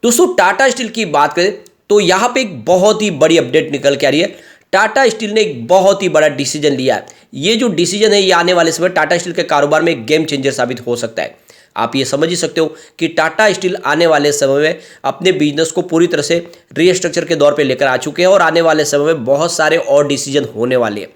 दोस्तों टाटा स्टील की बात करें तो यहाँ पे एक बहुत ही बड़ी अपडेट निकल के आ रही है। टाटा स्टील ने एक बहुत ही बड़ा डिसीजन लिया है। ये जो डिसीजन है ये आने वाले समय टाटा स्टील के कारोबार में एक गेम चेंजर साबित हो सकता है। आप ये समझ ही सकते हो कि टाटा स्टील आने वाले समय में अपने बिजनेस को पूरी तरह से रीस्ट्रक्चर के दौर पे लेकर आ चुके हैं और आने वाले समय में बहुत सारे और डिसीजन होने वाले हैं।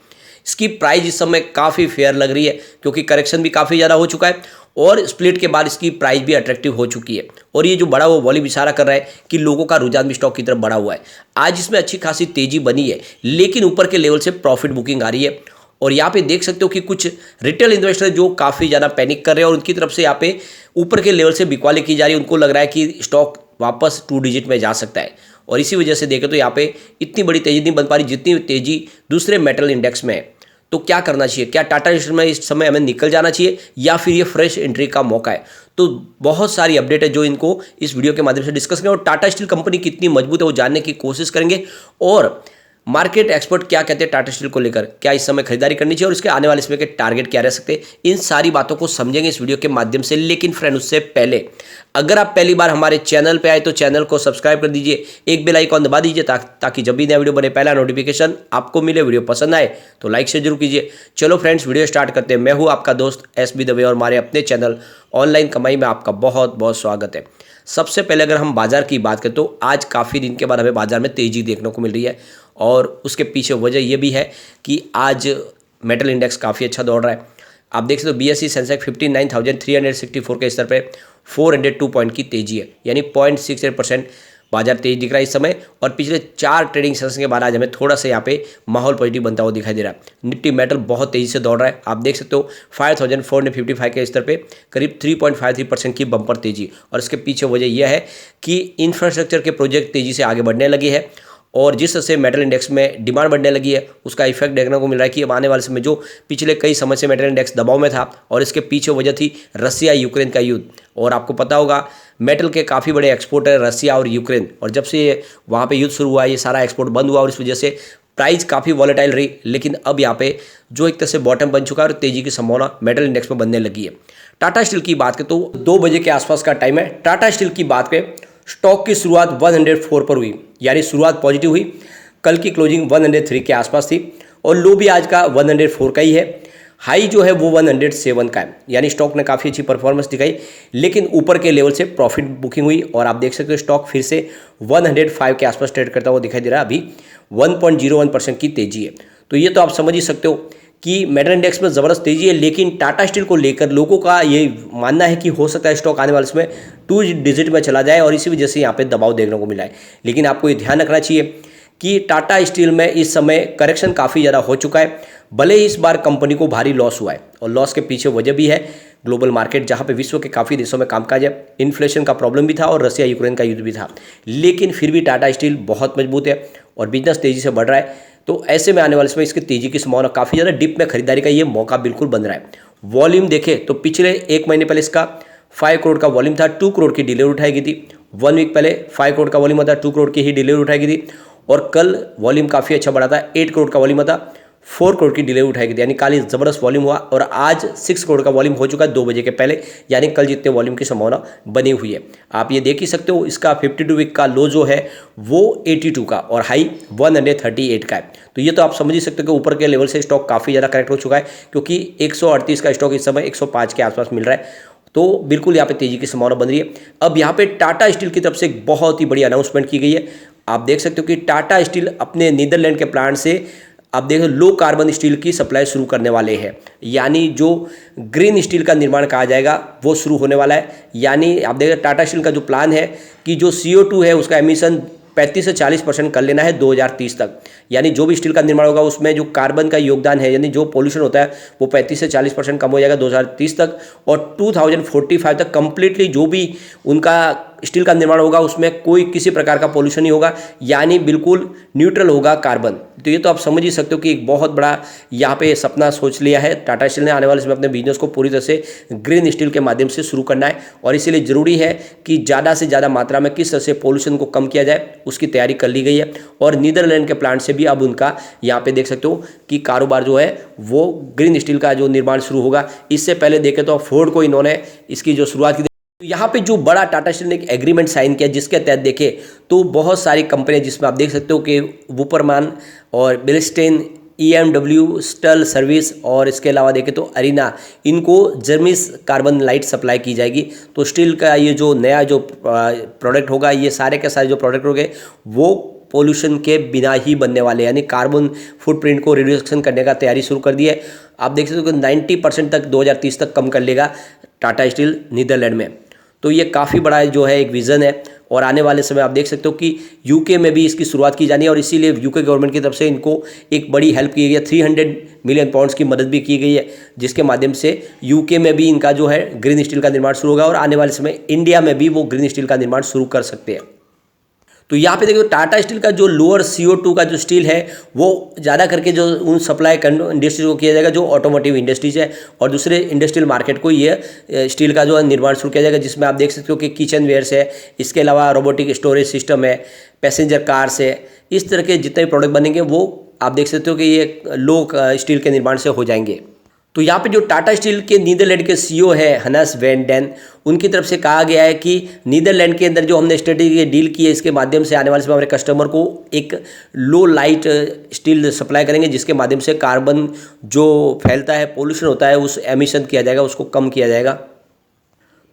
इसकी प्राइस इस समय काफ़ी फेयर लग रही है क्योंकि करेक्शन भी काफ़ी ज़्यादा हो चुका है और स्प्लिट के बाद इसकी प्राइस भी अट्रैक्टिव हो चुकी है। और ये जो बड़ा हुआ वॉल्यूम इशारा कर रहा है कि लोगों का रुझान भी स्टॉक की तरफ बढ़ा हुआ है। आज इसमें अच्छी खासी तेजी बनी है लेकिन ऊपर के लेवल से प्रॉफिट बुकिंग आ रही है। और यहाँ पे देख सकते हो कि कुछ रिटेल इन्वेस्टर जो काफ़ी ज़्यादा पैनिक कर रहे हैं और उनकी तरफ से यहाँ पे ऊपर के लेवल से बिकवाली की जा रही है। उनको लग रहा है कि स्टॉक वापस 2 डिजिट में जा सकता है और इसी वजह से देखें तो यहाँ पे इतनी बड़ी तेजी नहीं बन पा रही जितनी तेजी दूसरे मेटल इंडेक्स में है। तो क्या करना चाहिए? क्या टाटा स्टील में इस समय हमें निकल जाना चाहिए या फिर ये फ्रेश एंट्री का मौका है? तो बहुत सारी अपडेट है जो इनको इस वीडियो के माध्यम से डिस्कस करेंगे और टाटा स्टील कंपनी कितनी मजबूत है वो जानने की कोशिश करेंगे। और मार्केट एक्सपर्ट क्या कहते हैं टाटा स्टील को लेकर, क्या इस समय खरीदारी करनी चाहिए और इसके आने वाले समय के टारगेट क्या रह सकते हैं, इन सारी बातों को समझेंगे इस वीडियो के माध्यम से। लेकिन फ्रेंड उससे पहले अगर आप पहली बार हमारे चैनल पे आए तो चैनल को सब्सक्राइब कर दीजिए, एक बेल आइकॉन दबा दीजिए ताकि जब भी नया वीडियो बने पहला नोटिफिकेशन आपको मिले। वीडियो पसंद आए तो लाइक शेयर जरूर कीजिए। चलो फ्रेंड्स वीडियो स्टार्ट करते हैं। मैं हूँ आपका दोस्त SB दवे और हमारे अपने चैनल ऑनलाइन कमाई में आपका बहुत बहुत स्वागत है। सबसे पहले अगर हम बाजार की बात करें तो आज काफ़ी दिन के बाद हमें बाजार में तेज़ी देखने को मिल रही है और उसके पीछे वजह यह भी है कि आज मेटल इंडेक्स काफ़ी अच्छा दौड़ रहा है। आप देख सकते हो BSE सेंसेक्स 59,364 के स्तर पर 402 पॉइंट की तेज़ी है, यानी 0.68% बाजार तेज दिख रहा है इस समय। और पिछले 4 ट्रेडिंग सेशन के बाद आज हमें थोड़ा सा यहाँ पे माहौल पॉजिटिव बनता हुआ दिखाई दे रहा है। निफ्टी मेटल बहुत तेज़ी से दौड़ रहा है। आप देख सकते हो 5,455 के स्तर पे करीब 3.53% की बम्पर तेजी। और इसके पीछे वजह यह है कि इंफ्रास्ट्रक्चर के प्रोजेक्ट तेज़ी से आगे बढ़ने लगे हैं और जिस तरह से मेटल इंडेक्स में डिमांड बढ़ने लगी है उसका इफेक्ट देखने को मिल रहा है कि अब आने वाले समय जो पिछले कई समय से मेटल इंडेक्स दबाव में था और इसके पीछे वजह थी रसिया यूक्रेन का युद्ध। और आपको पता होगा मेटल के काफ़ी बड़े एक्सपोर्टर है रसिया और यूक्रेन, और जब से वहाँ पे युद्ध शुरू हुआ ये सारा एक्सपोर्ट बंद हुआ और इस वजह से प्राइस काफ़ी वॉलेटाइल रही। लेकिन अब यहाँ पे जो एक तरह से बॉटम बन चुका है और तेज़ी की संभावना मेटल इंडेक्स में बनने लगी है। टाटा स्टील की बात करें तो 2 बजे के आसपास का टाइम है। टाटा स्टील की बात करें स्टॉक की शुरुआत 104 पर हुई, यानी शुरुआत पॉजिटिव हुई। कल की क्लोजिंग 103 के आसपास थी और लो भी आज का 104 का ही है। हाई जो है वो 107 का है, यानी स्टॉक ने काफ़ी अच्छी परफॉर्मेंस दिखाई। लेकिन ऊपर के लेवल से प्रॉफिट बुकिंग हुई और आप देख सकते हो स्टॉक फिर से 105 के आसपास ट्रेड करता हुआ दिखाई दे रहा है। अभी 1.01% की तेजी है। तो ये तो आप समझ ही सकते हो कि मेटल इंडेक्स में ज़बरदस्त तेजी है। लेकिन टाटा स्टील को लेकर लोगों का ये मानना है कि हो सकता है स्टॉक आने वाले समय 2 डिजिट में चला जाए और इसी वजह से यहाँ पे दबाव देखने को मिला है। लेकिन आपको ये ध्यान रखना चाहिए कि टाटा स्टील में इस समय करेक्शन काफ़ी ज़्यादा हो चुका है। भले ही इस बार कंपनी को भारी लॉस हुआ है और लॉस के पीछे वजह भी है ग्लोबल मार्केट, जहाँ पे विश्व के काफ़ी देशों में कामकाज है, इन्फ्लेशन का प्रॉब्लम भी था और रसिया यूक्रेन का युद्ध भी था। लेकिन फिर भी टाटा स्टील बहुत मजबूत है और बिजनेस तेज़ी से बढ़ रहा है। तो ऐसे में आने वाले समय इसकी तेज़ी की संभावना काफ़ी ज़्यादा, डिप में खरीदारी का ये मौका बिल्कुल बन रहा है। वॉल्यूम देखें तो पिछले 1 महीने पहले इसका 5 करोड़ का वॉल्यूम था, 2 करोड़ की डिलीवरी उठाई गई थी। 1 वीक पहले 5 करोड़ का वॉल्यूम था, 2 करोड़ की ही डिलीवरी उठाई गई थी। और कल वॉल्यूम काफ़ी अच्छा बढ़ा था, 8 करोड़ का वॉल्यूम था, 4 करोड़ की डिलीवरी उठाई गई थी, यानी काली ज़बरदस्त वॉल्यूम हुआ। और आज 6 करोड़ का वॉल्यूम हो चुका है 2 बजे के पहले, यानी कल जितने वॉल्यूम की संभावना बनी हुई है। आप ये देख ही सकते हो इसका 52 वीक का लो जो है वो 82 का और हाई 138 का है। तो ये तो आप समझ ही सकते हो कि ऊपर के लेवल से स्टॉक काफ़ी ज़्यादा करेक्ट हो चुका है क्योंकि 138 का स्टॉक इस समय 105 के आसपास मिल रहा है। तो बिल्कुल यहाँ पे तेजी की संभावना बन रही है। अब यहाँ पे टाटा स्टील की तरफ से एक बहुत ही बड़ी अनाउंसमेंट की गई है। आप देख सकते हो कि टाटा स्टील अपने नीदरलैंड के प्लांट से आप देखो लो कार्बन स्टील की सप्लाई शुरू करने वाले हैं, यानी जो ग्रीन स्टील का निर्माण कहा जाएगा वो शुरू होने वाला है। यानी आप देखो टाटा स्टील का जो प्लान है कि जो CO2 है उसका एमिशन 35 से 40% कर लेना है 2030 तक, यानी जो भी स्टील का निर्माण होगा उसमें जो कार्बन का योगदान है यानी जो पोल्यूशन होता है वो 35 से 40% कम हो जाएगा 2030 तक। और 2045 तक कंप्लीटली जो भी उनका स्टील का निर्माण होगा उसमें कोई किसी प्रकार का पोल्यूशन नहीं होगा, यानी बिल्कुल न्यूट्रल होगा कार्बन। तो ये तो आप समझ ही सकते हो कि एक बहुत बड़ा यहाँ पे सपना सोच लिया है टाटा स्टील ने। आने वाले समय अपने बिजनेस को पूरी तरह से ग्रीन स्टील के माध्यम से शुरू करना है और इसीलिए ज़रूरी है कि ज़्यादा से ज़्यादा मात्रा में किस तरह से पोल्यूशन को कम किया जाए उसकी तैयारी कर ली गई है। और नीदरलैंड के प्लांट से भी अब उनका यहाँ पे देख सकते हो कि कारोबार जो है वो ग्रीन स्टील का जो निर्माण शुरू होगा। इससे पहले देखें तो फोर्ड को इन्होंने इसकी जो शुरुआत की तो यहाँ पे जो बड़ा टाटा स्टील ने एक एग्रीमेंट साइन किया जिसके तहत देखें तो बहुत सारी कंपनियां जिसमें आप देख सकते हो कि वुपरमान और बिलस्टेन, EMW, स्टल सर्विस और इसके अलावा देखें तो अरीना, इनको जर्मिस कार्बन लाइट सप्लाई की जाएगी। तो स्टील का ये जो नया जो प्रोडक्ट होगा, ये सारे के सारे जो प्रोडक्ट होंगे वो पोल्यूशन के बिना ही बनने वाले, यानी कार्बन फुटप्रिंट को रिड्यूक्शन करने का तैयारी शुरू कर दी है। आप देख सकते हो कि 90% तक 2030 तक कम कर लेगा टाटा स्टील नीदरलैंड में। तो ये काफ़ी बड़ा जो है एक विज़न है और आने वाले समय आप देख सकते हो कि यूके में भी इसकी शुरुआत की जानी है और इसीलिए यूके गवर्नमेंट की तरफ से इनको एक बड़ी हेल्प की गई है। 300 मिलियन पाउंड्स की मदद भी की गई है जिसके माध्यम से यूके में भी इनका जो है ग्रीन स्टील का निर्माण शुरू होगा और आने वाले समय इंडिया में भी वो ग्रीन स्टील का निर्माण शुरू कर सकते हैं। तो यहाँ पे देखो टाटा स्टील का जो लोअर CO2 का जो स्टील है वो ज़्यादा करके जो उन सप्लाई इंडस्ट्रीज को किया जाएगा जो ऑटोमोटिव इंडस्ट्रीज है और दूसरे इंडस्ट्रियल मार्केट को ये स्टील का जो निर्माण शुरू किया जाएगा, जिसमें आप देख सकते हो कि किचन वेयर्स है, इसके अलावा रोबोटिक स्टोरेज सिस्टम है, पैसेंजर कार्स है, इस तरह के जितने भी प्रोडक्ट बनेंगे वो आप देख सकते हो कि ये लो स्टील के निर्माण से हो जाएंगे। तो यहाँ पे जो टाटा स्टील के नीदरलैंड के CEO है हनस वैन डेन, उनकी तरफ से कहा गया है कि नीदरलैंड के अंदर जो हमने स्ट्रेटेजी डील की है इसके माध्यम से आने वाले समय हमारे कस्टमर को एक लो लाइट स्टील सप्लाई करेंगे जिसके माध्यम से कार्बन जो फैलता है, पोल्यूशन होता है, उस एमिशन किया जाएगा, उसको कम किया जाएगा।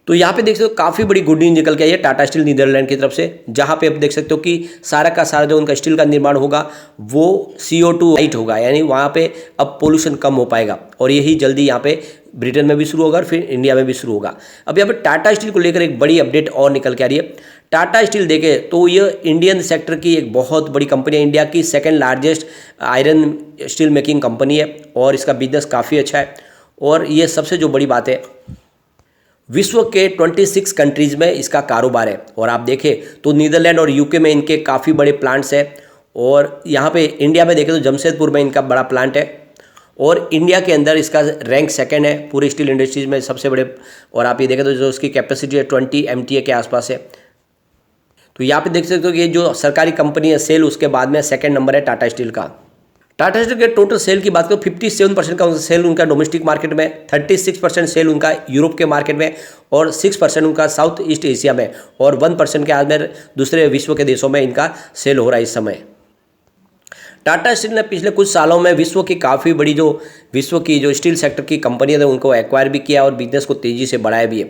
तो यहाँ पे देख सकते हो काफ़ी बड़ी गुड न्यूज निकल के आई है टाटा स्टील नीदरलैंड की तरफ से, जहाँ पे आप देख सकते हो कि सारा का सारा जो उनका स्टील का निर्माण होगा वो CO2 लाइट होगा, यानी वहाँ पे अब पोल्यूशन कम हो पाएगा और यही जल्दी यहाँ पे ब्रिटेन में भी शुरू होगा और फिर इंडिया में भी शुरू होगा। अब यहाँ पे टाटा स्टील को लेकर एक बड़ी अपडेट और निकल के आ रही है। टाटा स्टील देखे तो ये इंडियन सेक्टर की एक बहुत बड़ी कंपनी है, इंडिया की second largest iron steel making company है और इसका बिजनेस काफ़ी अच्छा है। और ये सबसे जो बड़ी बात है, विश्व के 26 कंट्रीज़ में इसका कारोबार है और आप देखें तो नीदरलैंड और यूके में इनके काफ़ी बड़े प्लांट्स हैं और यहाँ पे इंडिया में देखें तो जमशेदपुर में इनका बड़ा प्लांट है और इंडिया के अंदर इसका रैंक सेकंड है पूरे स्टील इंडस्ट्रीज में सबसे बड़े। और आप ये देखें तो जो उसकी कैपेसिटी है 20 MTA के आसपास है। तो यहाँ पे देख सकते हो कि ये जो सरकारी कंपनी है सेल, उसके बाद में सेकेंड नंबर है टाटा स्टील का। टाटा स्टील के टोटल सेल की बात करो 57% का सेल उनका डोमेस्टिक मार्केट में, 36% सेल उनका यूरोप के मार्केट में और 6% उनका साउथ ईस्ट एशिया में और 1% के अंदर दूसरे विश्व के देशों में इनका सेल हो रहा है इस समय। टाटा स्टील ने पिछले कुछ सालों में विश्व की काफ़ी बड़ी जो विश्व की जो स्टील सेक्टर की कंपनियां थे उनको एक्वायर भी किया और बिजनेस को तेज़ी से बढ़ाया भी है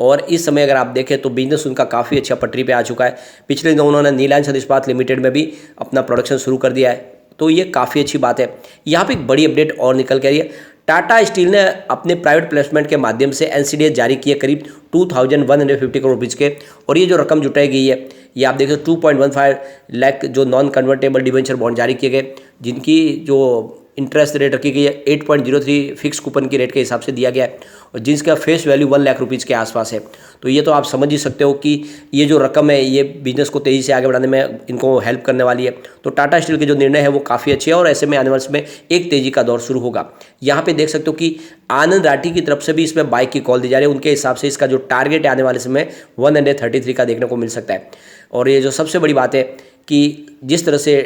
और इस समय अगर आप देखें तो बिजनेस उनका काफ़ी अच्छा पटरी पे आ चुका है। पिछले दिनों उन्होंने नीलांचल इस्पात लिमिटेड में भी अपना प्रोडक्शन शुरू कर दिया है, तो ये काफ़ी अच्छी बात है। यहाँ पे एक बड़ी अपडेट और निकल के आ रही है। टाटा स्टील ने अपने प्राइवेट प्लेसमेंट के माध्यम से NCDs जारी किए करीब 2150 करोड़ रुपये के और ये जो रकम जुटाई गई है ये आप देखो 2.15 लाख जो नॉन कन्वर्टेबल डिवेंचर बॉन्ड जारी किए गए जिनकी जो इंटरेस्ट रेट रखी गई है 8.03 फिक्स कूपन की रेट के हिसाब से दिया गया है और जिसका फेस वैल्यू 1 लाख रुपीज़ के आसपास है। तो ये तो आप समझ ही सकते हो कि ये जो रकम है ये बिजनेस को तेज़ी से आगे बढ़ाने में इनको हेल्प करने वाली है। तो टाटा स्टील के जो निर्णय है वो काफ़ी अच्छे है और ऐसे में आने वाले समय एक तेज़ी का दौर शुरू होगा। यहाँ पे देख सकते हो कि आनंद राठी की तरफ से भी इसमें बाइक की कॉल दी जा रही है। उनके हिसाब से इसका जो टारगेट है आने वाले समय 133 का देखने को मिल सकता है। और ये जो सबसे बड़ी बात है कि जिस तरह से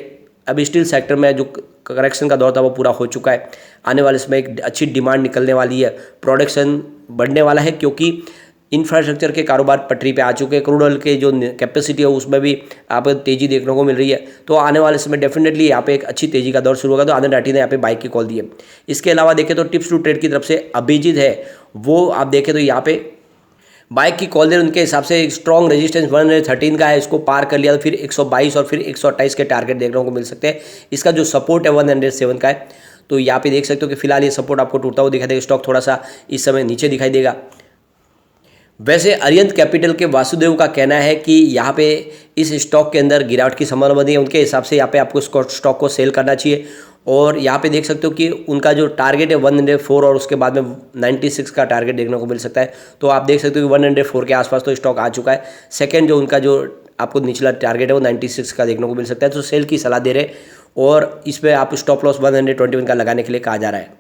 अब स्टील सेक्टर में जो करेक्शन का दौर था वो पूरा हो चुका है, आने वाले समय एक अच्छी डिमांड निकलने वाली है, प्रोडक्शन बढ़ने वाला है क्योंकि इंफ्रास्ट्रक्चर के कारोबार पटरी पे आ चुके हैं, क्रूड ऑयल के जो कैपेसिटी है उसमें भी आप तेज़ी देखने को मिल रही है। तो आने वाले समय डेफिनेटली यहाँ पे एक अच्छी तेज़ी का दौर शुरू होगा। तो आनंद राठी ने यहाँ पे बाइक की कॉल दी है। इसके अलावा देखें तो टिप्स टू ट्रेड की तरफ से अभिजीत है, वो आप देखें तो यहाँ पे बाइक की कॉल दे उनके हिसाब से स्ट्रॉन्ग रेजिस्टेंस 113 का है, इसको पार कर लिया तो फिर 122 और फिर 128 के टारगेट देखने को मिल सकते हैं। इसका जो सपोर्ट है 107 का है। तो यहाँ पे देख सकते हो कि फिलहाल ये सपोर्ट आपको टूटता हुआ दिखाई देगा, स्टॉक थोड़ा सा इस समय नीचे दिखाई देगा। वैसे अरिहंत कैपिटल के वासुदेव का कहना है कि यहाँ पे इस स्टॉक के अंदर गिरावट की संभावना बनी है, उनके हिसाब से यहाँ पे आपको स्टॉक को सेल करना चाहिए। और यहाँ पे देख सकते हो कि उनका जो टारगेट है 104 और उसके बाद में 96 का टारगेट देखने को मिल सकता है। तो आप देख सकते हो कि 104 के आसपास तो स्टॉक आ चुका है। सेकंड जो उनका जो आपको निचला टारगेट है वो 96 का देखने को मिल सकता है। तो सेल की सलाह दे रहे और इस पर आप स्टॉप लॉस 121 का लगाने के लिए कहा जा रहा है।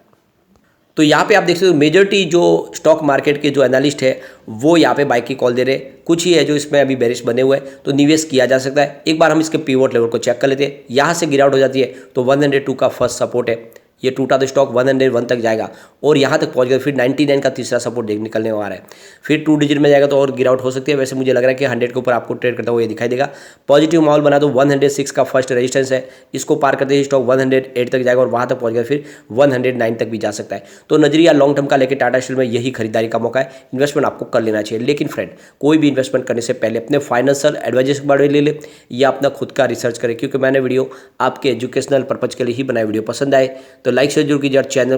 तो यहाँ पे आप देख सकते हो मेजॉरिटी जो स्टॉक मार्केट के जो एनालिस्ट है वो यहाँ पे बाइक की कॉल दे रहे हैं, कुछ ही है जो इसमें अभी बेरिश बने हुए हैं, तो निवेश किया जा सकता है। एक बार हम इसके पिवोट लेवल को चेक कर लेते हैं। यहाँ से गिरावट हो जाती है तो 102 का फर्स्ट सपोर्ट है, ये टूटा तो स्टॉक 101 तक जाएगा और यहाँ तक पहुँच गया, फिर 99 का तीसरा सपोर्ट निकलने वाला है, फिर 2 डिजिट में जाएगा तो और गिरावट हो सकती है। वैसे मुझे लग रहा है कि 100 के ऊपर आपको ट्रेड करता हुआ ये दिखाई देगा। पॉजिटिव माहौल बना तो 106 का फर्स्ट रेजिस्टेंस है, इसको पार करते ही स्टॉक 108 तक जाएगा और वहाँ तक पहुँच गया, फिर 109 तक भी जा सकता है। तो नजरिया लॉन्ग टर्म का लेकर टाटा स्टील में यही खरीदारी का मौका है, इन्वेस्टमेंट आपको कर लेना चाहिए। लेकिन फ्रेंड, कोई भी इन्वेस्टमेंट करने से पहले अपने फाइनेंशियल एडवाइजर्स के बारे में ले ले या अपना खुद का रिसर्च करें, क्योंकि मैंने वीडियो आपके एजुकेशनल पर्पज के लिए ही बनाई। वीडियो पसंद आए तो लाइक शेयर जरूर कीजिए और चैनल